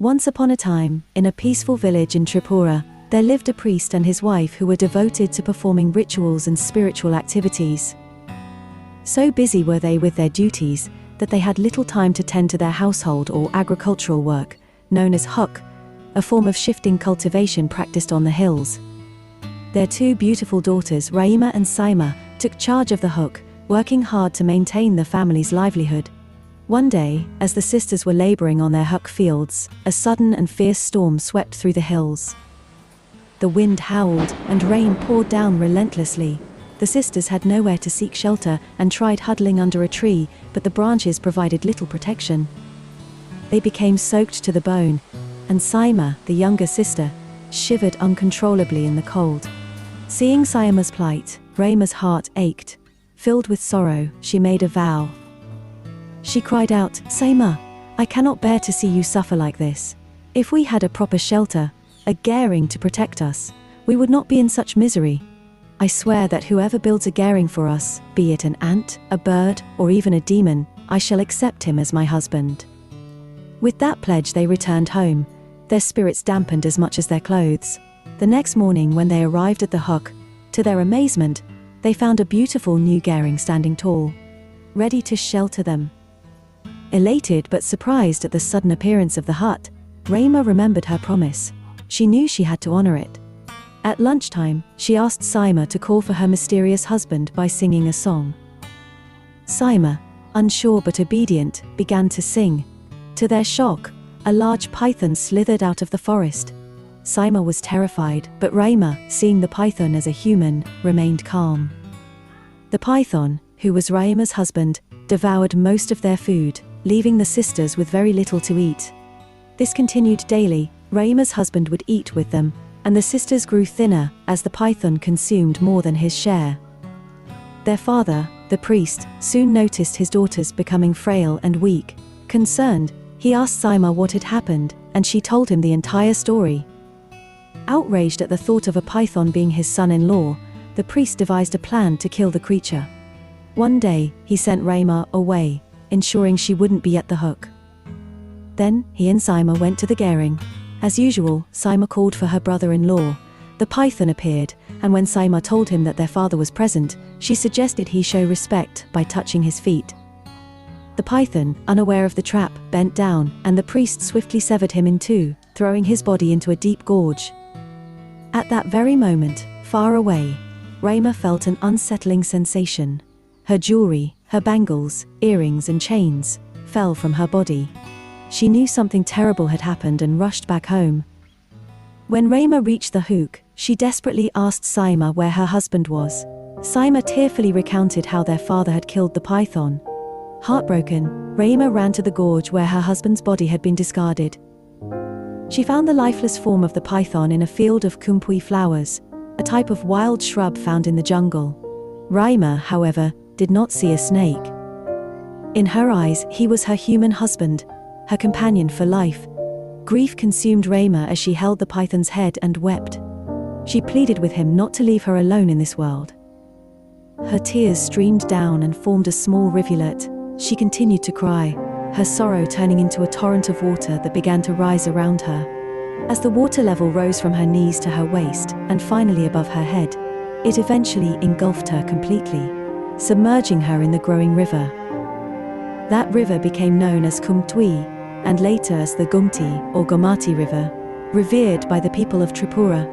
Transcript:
Once upon a time, in a peaceful village in Tripura, there lived a priest and his wife who were devoted to performing rituals and spiritual activities. So busy were they with their duties that they had little time to tend to their household or agricultural work, known as huk, a form of shifting cultivation practiced on the hills. Their two beautiful daughters, Raima and Saima, took charge of the huk, working hard to maintain the family's livelihood. One day, as the sisters were laboring on their huk fields, a sudden and fierce storm swept through the hills. The wind howled, and rain poured down relentlessly. The sisters had nowhere to seek shelter and tried huddling under a tree, but the branches provided little protection. They became soaked to the bone, and Saima, the younger sister, shivered uncontrollably in the cold. Seeing Saima's plight, Raima's heart ached. Filled with sorrow, she made a vow. She cried out, "Saima, I cannot bear to see you suffer like this. If we had a proper shelter, a gering to protect us, we would not be in such misery. I swear that whoever builds a gering for us, be it an ant, a bird, or even a demon, I shall accept him as my husband." With that pledge they returned home, their spirits dampened as much as their clothes. The next morning when they arrived at the huk, to their amazement, they found a beautiful new gering standing tall, ready to shelter them. Elated but surprised at the sudden appearance of the hut, Raima remembered her promise. She knew she had to honor it. At lunchtime, she asked Saima to call for her mysterious husband by singing a song. Saima, unsure but obedient, began to sing. To their shock, a large python slithered out of the forest. Saima was terrified, but Raima, seeing the python as a human, remained calm. The python, who was Raima's husband, devoured most of their food, leaving the sisters with very little to eat. This continued daily. Raima's husband would eat with them, and the sisters grew thinner as the python consumed more than his share. Their father, the priest, soon noticed his daughters becoming frail and weak. Concerned, he asked Saima what had happened, and she told him the entire story. Outraged at the thought of a python being his son-in-law, the priest devised a plan to kill the creature. One day, he sent Raima away, ensuring she wouldn't be at the huk. Then, he and Saima went to the gering. As usual, Saima called for her brother-in-law. The python appeared, and when Saima told him that their father was present, she suggested he show respect by touching his feet. The python, unaware of the trap, bent down, and the priest swiftly severed him in two, throwing his body into a deep gorge. At that very moment, far away, Raima felt an unsettling sensation. Her jewelry, her bangles, earrings and chains, fell from her body. She knew something terrible had happened and rushed back home. When Raima reached the huk, she desperately asked Saima where her husband was. Saima tearfully recounted how their father had killed the python. Heartbroken, Raima ran to the gorge where her husband's body had been discarded. She found the lifeless form of the python in a field of kumpuy flowers, a type of wild shrub found in the jungle. Raima, however, did not see a snake. In her eyes, he was her human husband, her companion for life. Grief consumed Raima as she held the python's head and wept. She pleaded with him not to leave her alone in this world. Her tears streamed down and formed a small rivulet. She continued to cry, her sorrow turning into a torrent of water that began to rise around her. As the water level rose from her knees to her waist, and finally above her head, it eventually engulfed her completely, submerging her in the growing river. That river became known as Gumti, and later as the Gumti or Gumati River, revered by the people of Tripura.